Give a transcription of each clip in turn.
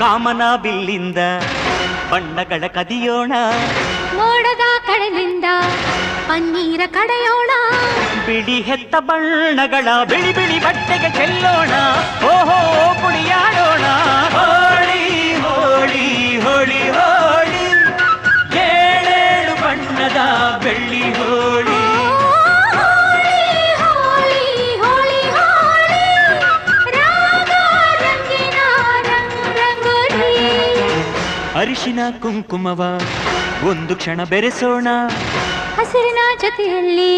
ಕಾಮನ ಬಿಲ್ಲಿಂದ ಬಣ್ಣಗಳ ಕದಿಯೋಣ, ಮೋಡದ ಕಡಲಿಂದ ಪನ್ನೀರ ಕಡೆಯೋಣ, ಬಿಳಿ ಹೆತ್ತ ಬಣ್ಣಗಳ ಬಿಳಿ ಬಿಳಿ ಬಟ್ಟೆಗೆ ಚೆಲ್ಲೋಣ, ಓಹೋ ಕುಣಿಯಾಡೋಣ. ಹೋಳಿ ಹೋಳಿ ಹೋಳಿ ಹೋಳಿ, ಏಳೇಳು ಬಣ್ಣದ ಬೆಳ್ಳಿ ಹೋಳಿ. ಅರಿಶಿನ ಕುಂಕುಮವ ಒಂದು ಕ್ಷಣ ಬೆರೆಸೋಣ, ಹಸಿರಿನ ಜೊತೆಯಲ್ಲಿ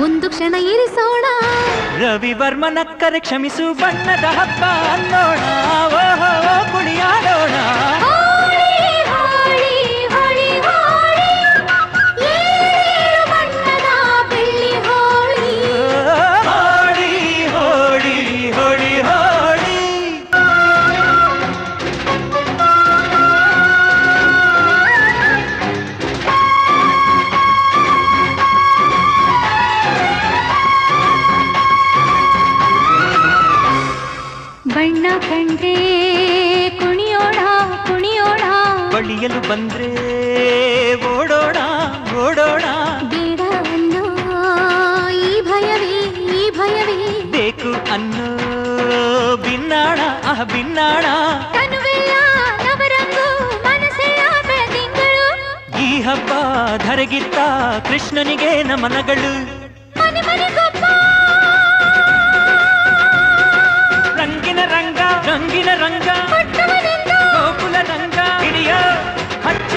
ಒಂದು ಕ್ಷಣ ಇರಿಸೋಣ, ರವಿವರ್ಮನಕ್ಕರೆ ಕ್ಷಮಿಸು ಬಣ್ಣದ ಹಬ್ಬ ಅನ್ನೋಣ, ಓಹೋ ಕುಣಿಯಾಡೋಣ. ಬಣ್ಣ ಕಂಡ್ರೆ ಕುಣಿಯೋಣ ಕುಣಿಯೋಣ, ಬಳಿಯಲು ಬಂದ್ರೆ ಓಡೋಣ ಓಡೋಣ, ಬೇಡ ಅನ್ನೋ ಈ ಭಯವೇ ಈ ಭಯವೇ, ಬೇಕು ಅನ್ನೋ ಬಿನ್ನಾಣ ಬಿನ್ನಾಣ, ತನುವೆಲ್ಲ ನವರಂಗು ಮನಸ್ಸೆಲ್ಲ ಬೆಳದಿಂಗಳು, ಈ ಹಬ್ಬ ಧರೆಗಿತ್ತ ಕೃಷ್ಣನಿಗೆ ನಮನಗಳು. ಮನೆ ಮನೆಗೊಬ್ಬ ರಂಗಿನ ರಂಗ ರಂಗಿನ ರಂಗ, ಪಟ್ಟಣದಿಂದ ಗೋಕುಲ ರಂಗ, ಹಿಡಿಯ ಹಚ್ಚ